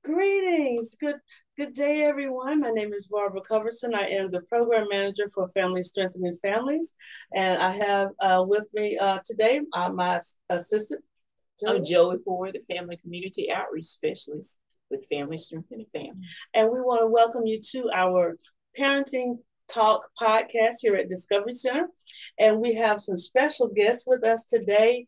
Greetings. Good day, everyone. My name is Barbara Coverson. I am the program manager for Family Strengthening Families, and I have with me today my assistant, I'm Joey. Joey Ford, the Family Community Outreach Specialist with Family Strengthening Families. And we want to welcome you to our Parenting Talk podcast here at Discovery Center. And we have some special guests with us today.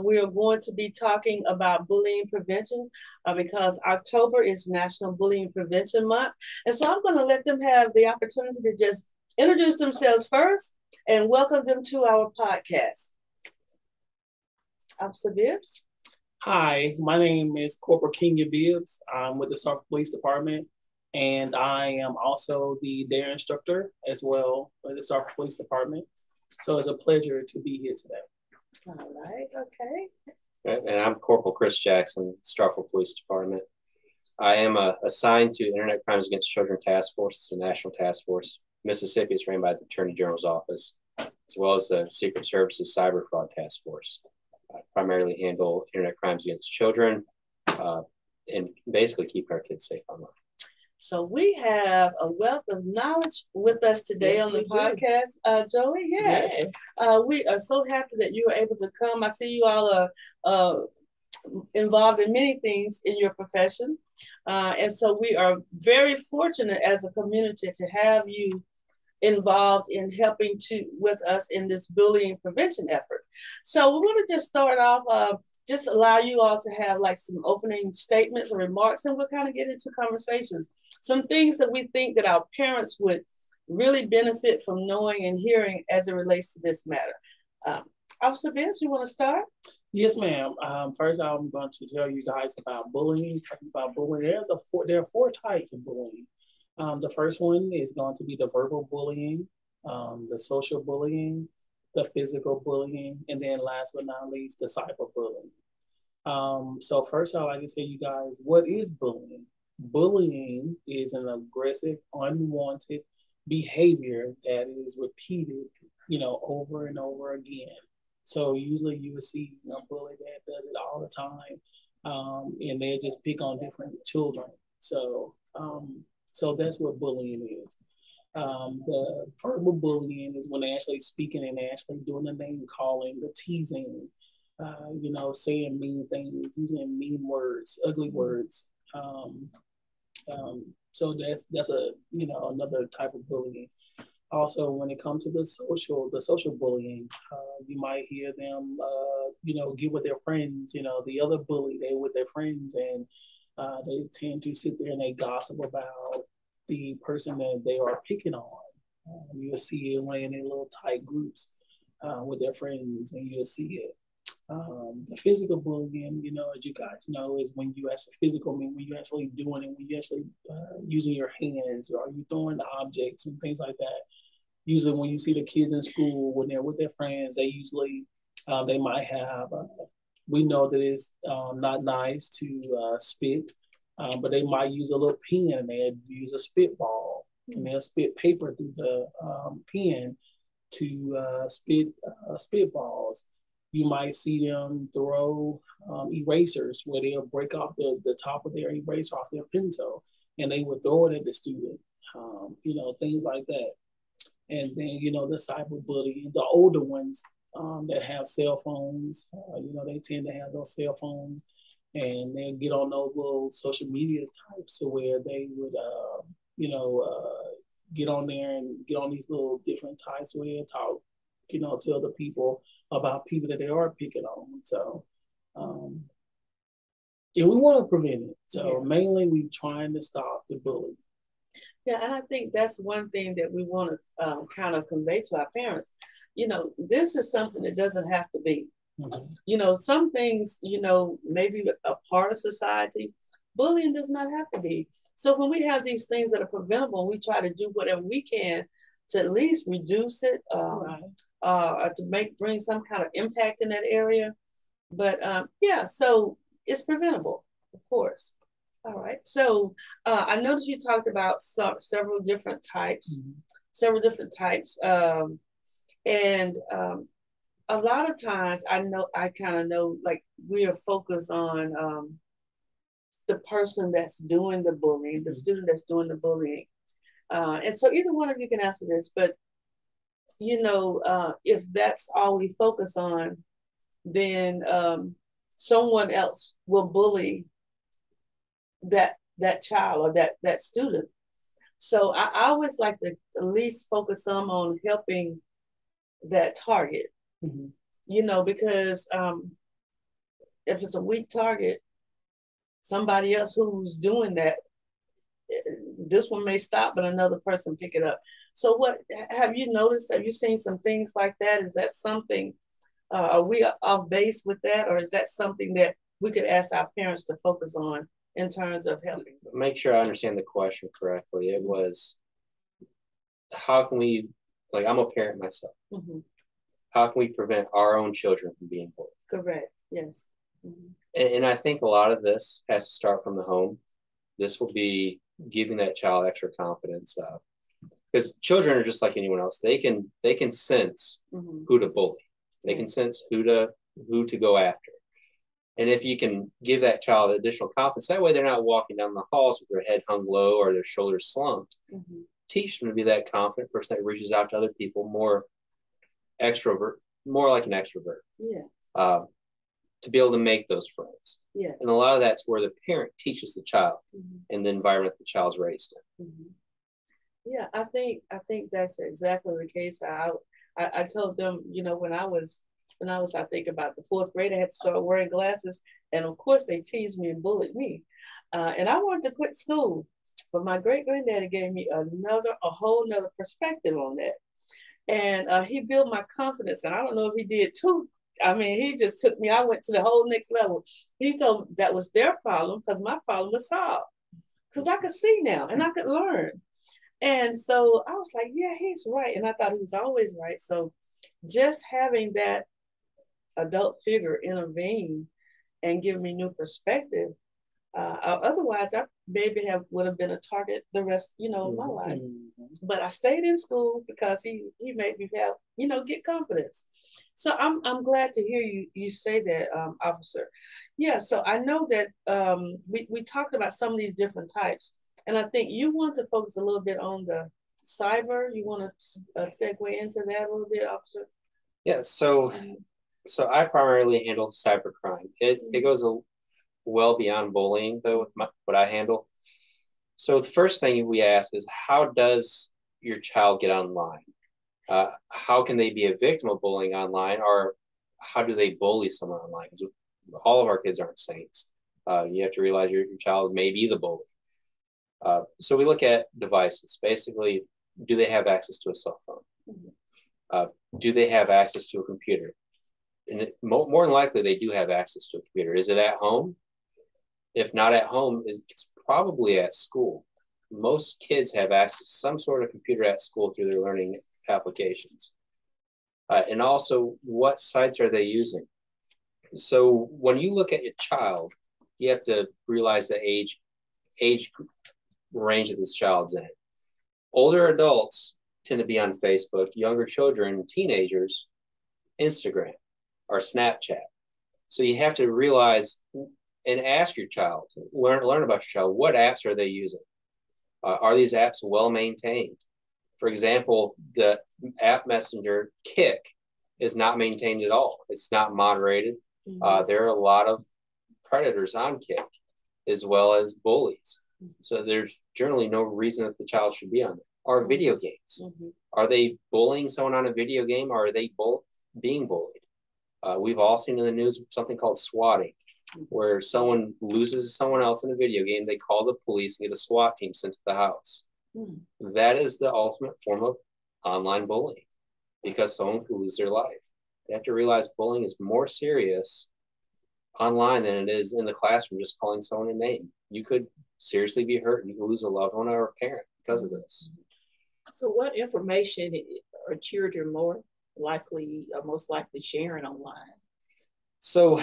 We are going to be talking about bullying prevention because October is National Bullying Prevention Month. And so I'm going to let them have the opportunity to just introduce themselves first and welcome them to our podcast. Officer Bibbs. Hi, my name is Corporal Kenya Bibbs. I'm with the Starkville Police Department, and I am also the DARE instructor as well with the Starkville Police Department. So it's a pleasure to be here today. All right, okay. And I'm Corporal Chris Jackson, Starkville Police Department. I am assigned to Internet Crimes Against Children Task Force. It's a national task force. Mississippi is ran by the Attorney General's office, as well as the Secret Service's Cyber Fraud Task Force. I primarily handle internet crimes against children and basically keep our kids safe online. So we have a wealth of knowledge with us today on the podcast, Joey. Yes. We are so happy that you were able to come. I see you all are involved in many things in your profession. And so we are very fortunate as a community to have you involved in helping with us in this bullying prevention effort. So we want to just start off, just allow you all to have like some opening statements or remarks, and we'll kind of get into conversations. Some things that we think that our parents would really benefit from knowing and hearing as it relates to this matter. Officer Bibbs, you want to start? Yes, ma'am. First, I'm going to tell you guys about bullying. Talking about bullying, there are four types of bullying. The first one is going to be the verbal bullying, the social bullying, the physical bullying, and then last but not least, the cyberbullying. So first, I'd like to tell you guys, what is bullying? Bullying is an aggressive, unwanted behavior that is repeated, over and over again. So usually you will see a bully that does it all the time, and they just pick on different children. So that's what bullying is. The verbal bullying is when they're actually speaking and they're actually doing the name calling, the teasing, saying mean things, using mean words, ugly words. So that's another type of bullying. Also, when it comes to the social bullying, you might hear them, get with their friends. The other bully, they with their friends, and they tend to sit there and they gossip about the person that they are picking on. You'll see it when in little tight groups with their friends, and you'll see it. The physical bullying, as you guys know, is when you actually physical, mean when you actually doing it, when you actually using your hands, or you throwing objects and things like that. Usually, when you see the kids in school, when they're with their friends, they usually they might have. We know that it's not nice to spit, but they might use a little pen and they use a spitball and they'll spit paper through the pen to spit spitballs. You might see them throw erasers where they'll break off the top of their eraser off their pencil and they would throw it at the student, things like that. And then, the cyberbullying, the older ones that have cell phones, they tend to have those cell phones and they'll get on those little social media types to where they would, get on there and get on these little different types where they talk, to other people about people that they are picking on. So, we want to prevent it. So mainly we trying to stop the bullying. Yeah, and I think that's one thing that we want to kind of convey to our parents. This is something that doesn't have to be. Mm-hmm. Some things, maybe a part of society, bullying does not have to be. So when we have these things that are preventable, we try to do whatever we can to at least reduce it, to bring some kind of impact in that area. But so it's preventable, of course. All right. So I noticed you talked about several different types, and a lot of times I kind of know, like we are focused on the person that's doing the bullying, the student that's doing the bullying. And so either one of you can answer this, but if that's all we focus on, then someone else will bully that child or that student. So I always like to at least focus some on helping that target, because if it's a weak target, somebody else who's doing that, this one may stop, but another person pick it up. So what have you noticed? Have you seen some things like that? Is that something, are we off base with that? Or is that something that we could ask our parents to focus on in terms of helping? Make sure I understand the question correctly. It was, how can we, like, I'm a parent myself. How can we prevent our own children from being bullied? Correct, yes. And I think a lot of this has to start from the home. This will be giving that child extra confidence. Because children are just like anyone else. They can sense who to bully. They can sense who to go after. And if you can give that child additional confidence, that way they're not walking down the halls with their head hung low or their shoulders slumped. Teach them to be that confident person that reaches out to other people, more extrovert, more like an extrovert. To be able to make those friends. And a lot of that's where the parent teaches the child and the environment the child's raised in. Yeah, I think that's exactly the case. I told them, when I was, I think about the fourth grade, I had to start wearing glasses. And of course they teased me and bullied me. And I wanted to quit school, but my great granddaddy gave me a whole nother perspective on that. And he built my confidence. And I don't know if he did too. I mean, he just took me, I went to the whole next level. He told me that was their problem because my problem was solved. Because I could see now and I could learn. And so I was like, yeah, he's right. And I thought he was always right. So just having that adult figure intervene and give me new perspective, otherwise I maybe would have been a target the rest, of my life. But I stayed in school because he made me have, get confidence. So I'm glad to hear you say that, officer. Yeah, so I know that we talked about some of these different types, and I think you want to focus a little bit on the cyber. You want to segue into that a little bit, officer? Yeah, so I primarily handle cybercrime. It goes well beyond bullying, though, with what I handle. So the first thing we ask is, how does your child get online? How can they be a victim of bullying online, or how do they bully someone online? Because all of our kids aren't saints. You have to realize your child may be the bully. So we look at devices. Basically, do they have access to a cell phone? Do they have access to a computer? And more than likely, they do have access to a computer. Is it at home? If not at home, it's probably at school. Most kids have access to some sort of computer at school through their learning applications. And also, what sites are they using? So when you look at your child, you have to realize the age range that this child's in. Older adults tend to be on Facebook. Younger children, teenagers, Instagram or Snapchat. So you have to realize and ask your child, learn about your child. What apps are they using? Are these apps well maintained? For example, the app messenger Kik is not maintained at all. It's not moderated. There are a lot of predators on Kik, as well as bullies. So there's generally no reason that the child should be on there. Or video games. Are they bullying someone on a video game, or are they being bullied? We've all seen in the news something called swatting, where someone loses someone else in a video game, they call the police and get a SWAT team sent to the house. That is the ultimate form of online bullying, because someone could lose their life. They have to realize bullying is more serious online than it is in the classroom, just calling someone a name. You could seriously be hurt, and you could lose a loved one or a parent because of this. So what information are children most likely sharing online? So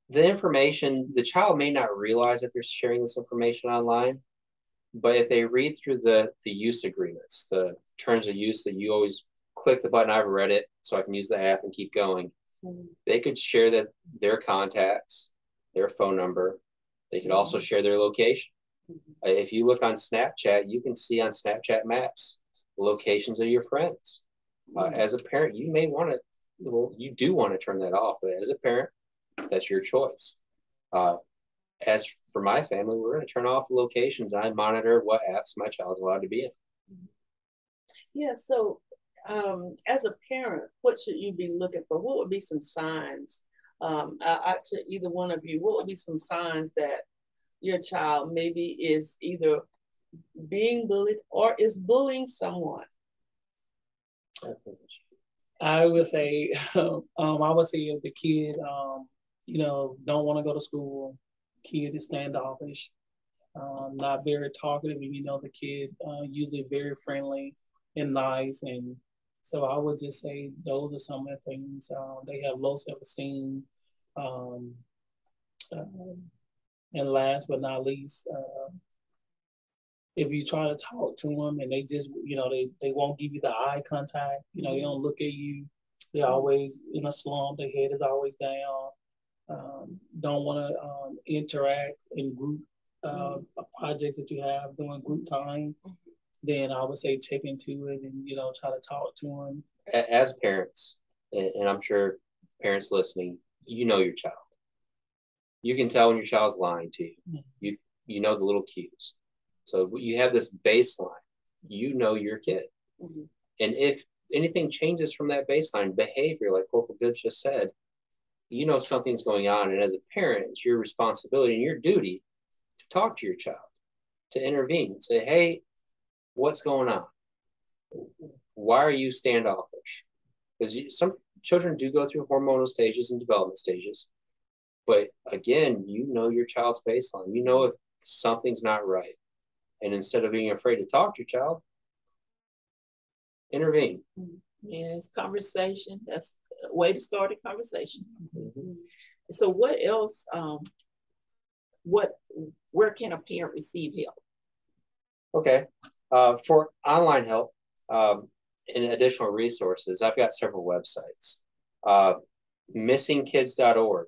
the information, the child may not realize that they're sharing this information online, but if they read through the use agreements, the terms of use that you always click the button, I've read it so I can use the app and keep going. They could share that their contacts, their phone number, They could also share their location. If you look on Snapchat, you can see on Snapchat maps locations of your friends. As a parent, you may want to, well, you do want to turn that off, but as a parent, that's your choice. As for my family, we're going to turn off the locations. I monitor what apps my child's allowed to be in. Yeah, so as a parent, what should you be looking for? What would be some signs? To either one of you, what would be some signs that your child maybe is either being bullied or is bullying someone? I would say, if the kid, don't want to go to school, kid is standoffish, not very talkative, and the kid usually very friendly and nice, and so I would just say those are some of the things. They have low self-esteem, and last but not least, if you try to talk to them and they just, they won't give you the eye contact, they don't look at you. They're always in a slump. Their head is always down. Don't want to interact in group projects that you have during group time. Then I would say check into it and, try to talk to them. As parents, and I'm sure parents listening, you know your child. You can tell when your child's lying to you. You know the little cues. So you have this baseline. You know your kid. And if anything changes from that baseline behavior, like Corporal Gibbs just said, you know something's going on. And as a parent, it's your responsibility and your duty to talk to your child, to intervene, say, hey, what's going on? Why are you standoffish? Because some children do go through hormonal stages and development stages. But again, you know your child's baseline. You know if something's not right. And instead of being afraid to talk to your child, intervene. Yes, conversation. That's a way to start a conversation. So what else, where can a parent receive help? Okay. For online help and additional resources, I've got several websites. Missingkids.org,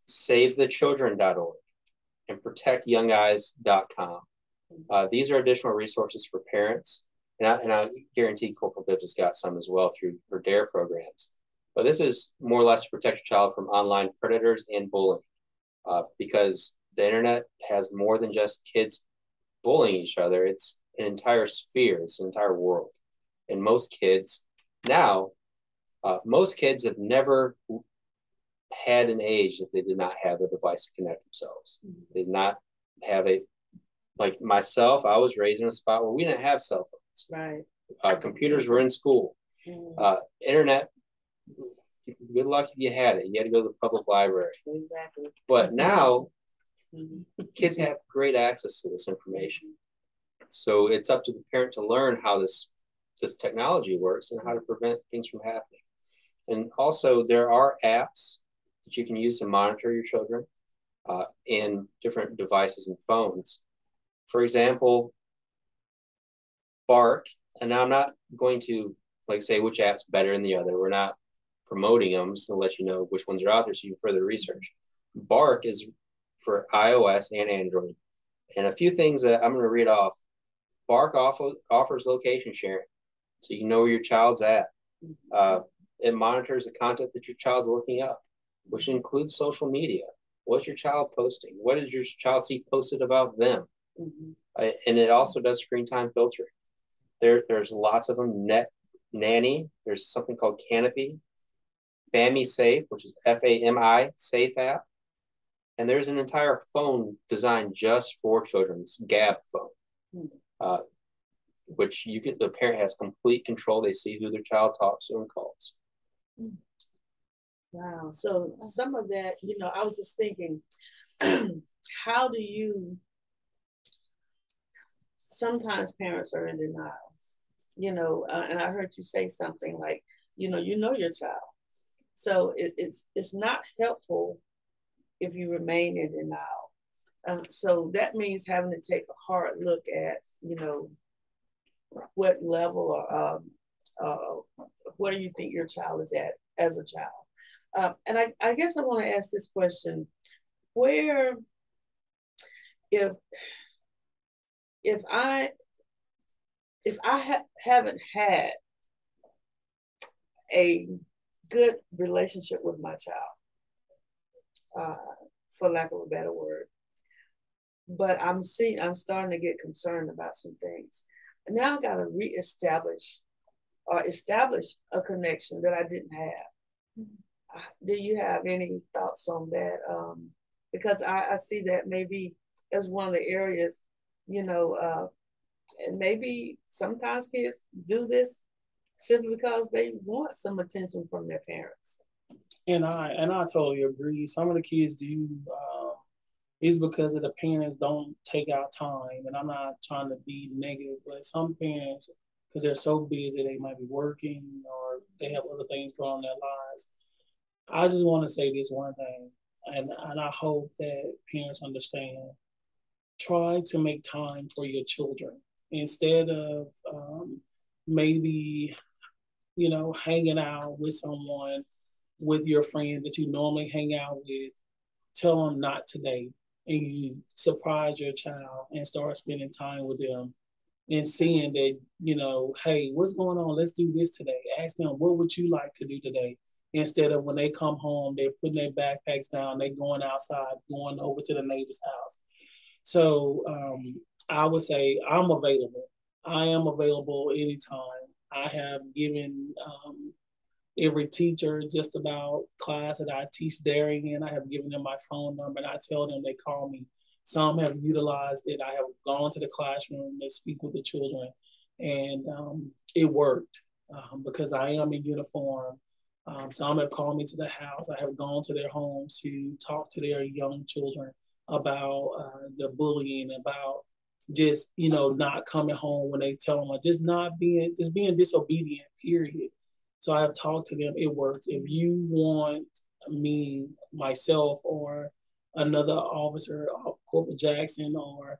SaveTheChildren.org, and ProtectYoungEyes.com. These are additional resources for parents, and I guarantee Corporal Gibbs has got some as well through her DARE programs. But this is more or less to protect your child from online predators and bullying, because the internet has more than just kids bullying each other. It's an entire sphere. It's an entire world. And most kids now, most kids have never had an age that they did not have a device to connect themselves. They did not have like myself, I was raised in a spot where we didn't have cell phones. Right. Computers were in school. Internet, good luck if you had it. You had to go to the public library. Exactly. But now, kids have great access to this information. So it's up to the parent to learn how this technology works and how to prevent things from happening. And also, there are apps that you can use to monitor your children in different devices and phones. For example, Bark, and now I'm not going to say which app's better than the other. We're not promoting them, so to let you know which ones are out there so you can further research. Bark is for iOS and Android. And a few things that I'm going to read off. Bark offers location sharing, so you know where your child's at. It monitors the content that your child's looking up, which includes social media. What's your child posting? What did your child see posted about them? And it also does screen time filtering. There's lots of them. Net Nanny. There's something called Canopy. Family Safe, which is FAMI Safe app. And there's an entire phone designed just for children. It's Gab phone, which the parent has complete control. They see who their child talks to and calls. Wow. So some of that, I was just thinking, how do you, sometimes parents are in denial, and I heard you say something like, you know your child. So it's not helpful if you remain in denial. So that means having to take a hard look at, what level or where you think your child is at as a child. And I guess I want to ask this question: where if I haven't had a good relationship with my child, for lack of a better word, but I'm starting to get concerned about some things. And now I got to reestablish or establish a connection that I didn't have. Do you have any thoughts on that? Because I see that maybe as one of the areas, and maybe sometimes kids do this simply because they want some attention from their parents. And I totally agree. Some of the kids do. Is because of the parents don't take out time. And I'm not trying to be negative, but some parents, because they're so busy, they might be working or they have other things going on in their lives. I just want to say this one thing, and I hope that parents understand. Try to make time for your children instead of maybe, hanging out with someone, with your friend that you normally hang out with. Tell them not today, and you surprise your child and start spending time with them and seeing that, hey, what's going on? Let's do this today. Ask them, what would you like to do today? Instead of when they come home, they're putting their backpacks down, they're going outside, going over to the neighbor's house. So I would say I'm available. I am available anytime. I have given every teacher just about class that I teach daring in. I have given them my phone number and I tell them they call me. Some have utilized it. I have gone to the classroom to speak with the children, and it worked because I am in uniform. Some have called me to the house. I have gone to their homes to talk to their young children about the bullying, about just not coming home when they tell them, or just being disobedient. Period. So I have talked to them. It works. If you want me, myself, or another officer, Corporal Jackson, or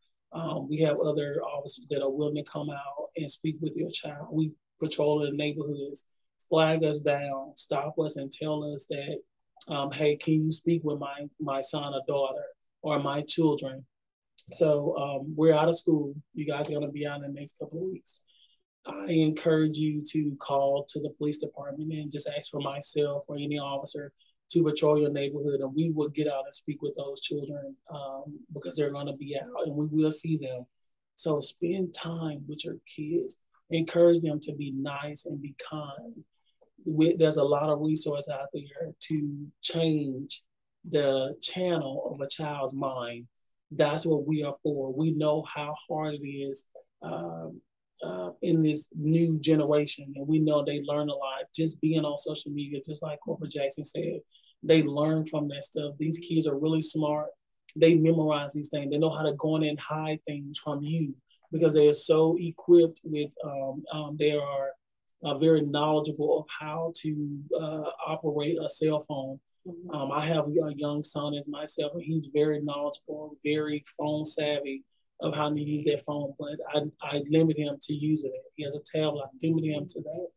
we have other officers that are willing to come out and speak with your child. We patrol the neighborhoods, flag us down, stop us, and tell us that, hey, can you speak with my son or daughter or my children? So we're out of school. You guys are going to be out in the next couple of weeks. I encourage you to call to the police department and just ask for myself or any officer to patrol your neighborhood, and we will get out and speak with those children because they're going to be out and we will see them. So spend time with your kids. Encourage them to be nice and be kind. There's a lot of resources out there to change the channel of a child's mind. That's what we are for. We know how hard it is in this new generation, and we know they learn a lot just being on social media. Just like Corporal Jackson said, they learn from that stuff. These kids are really smart. They memorize these things. They know how to go in and hide things from you because they are so equipped with. They are very knowledgeable of how to operate a cell phone. I have a young son as myself, and he's very knowledgeable, very phone savvy of how to use that phone, but I limit him to using it. He has a tablet, I limit him to that.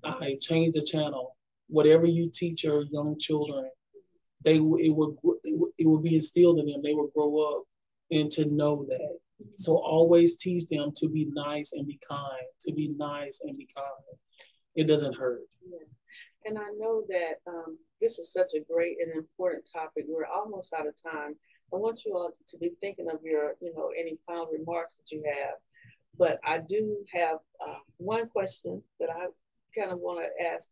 I change the channel. Whatever you teach your young children, it will be instilled in them. They will grow up and to know that. So always teach them to be nice and be kind, to be nice and be kind. It doesn't hurt. Yeah. And I know that this is such a great and important topic. We're almost out of time. I want you all to be thinking of your, any final remarks that you have. But I do have one question that I kind of want to ask.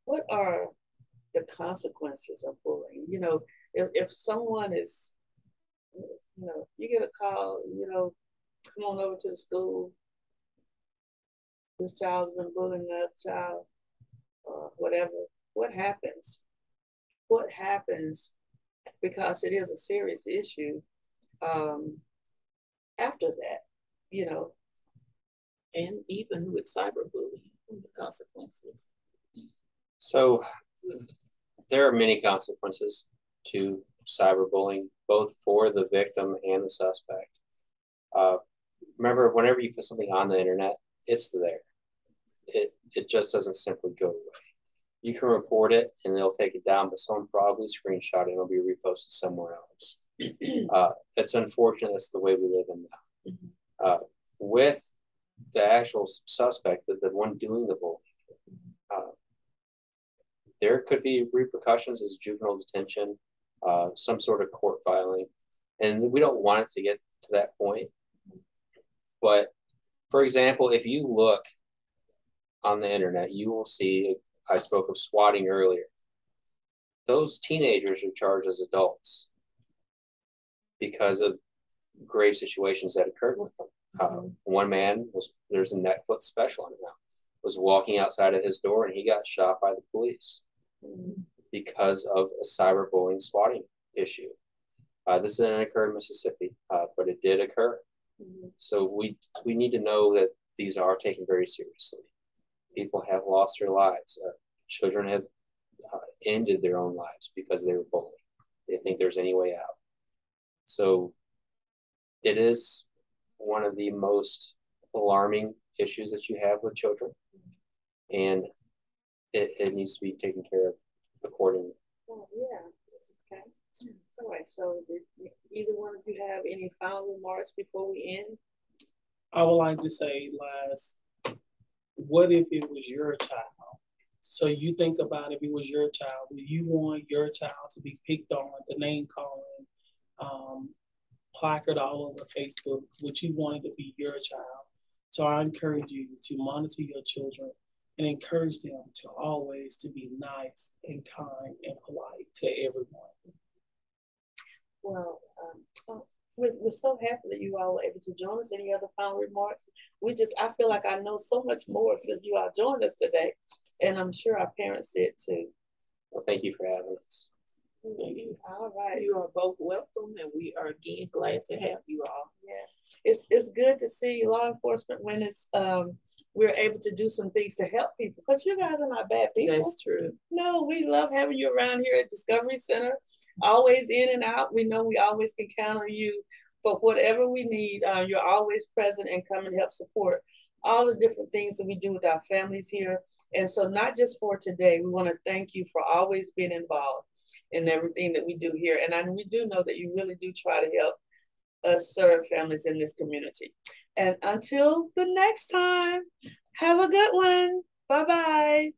What are the consequences of bullying? If someone is, you get a call, come on over to the school. This child's been bullying another child, or whatever. What happens? What happens, because it is a serious issue after that, and even with cyberbullying, the consequences. So there are many consequences to cyberbullying, both for the victim and the suspect. Remember, whenever you put something on the internet, it's there. It just doesn't simply go away. You can report it and they'll take it down, but someone probably screenshot it and it'll be reposted somewhere else. It's unfortunate. That's the way we live in now. Mm-hmm. With the actual suspect, the one doing the bullying, there could be repercussions as juvenile detention, some sort of court filing, and we don't want it to get to that point. But for example, if you look on the internet, you will see, I spoke of swatting earlier. Those teenagers are charged as adults because of grave situations that occurred with them. One man there's a Netflix special on it now, was walking outside of his door and he got shot by the police because of a cyberbullying swatting issue. This didn't occur in Mississippi, but it did occur. So we need to know that these are taken very seriously. People have lost their lives. Children have ended their own lives because they were bullied. They think there's any way out. So it is one of the most alarming issues that you have with children, and it needs to be taken care of accordingly. Oh, yeah. Okay. All right. So did either one of you have any final remarks before we end? I would like to say, last, what if it was your child? So you think about if it was your child, would you want your child to be picked on, the name calling, placard all over Facebook? Would you want it to be your child? So I encourage you to monitor your children and encourage them to always to be nice and kind and polite to everyone. Well, we're so happy that you all were able to join us. Any other final remarks? I feel like I know so much more since you all joined us today, and I'm sure our parents did too. Well, thank you for having us. Thank you. All right. You are both welcome, and we are again glad to have you all. Yeah, it's good to see law enforcement when it's we're able to do some things to help people, because you guys are not bad people. That's true. No, we love having you around here at Discovery Center, always in and out. We know we always can count on you for whatever we need. You're always present and come and help support all the different things that we do with our families here. And so not just for today, we want to thank you for always being involved in everything that we do here. And we do know that you really do try to help us serve families in this community. And until the next time, have a good one. Bye-bye.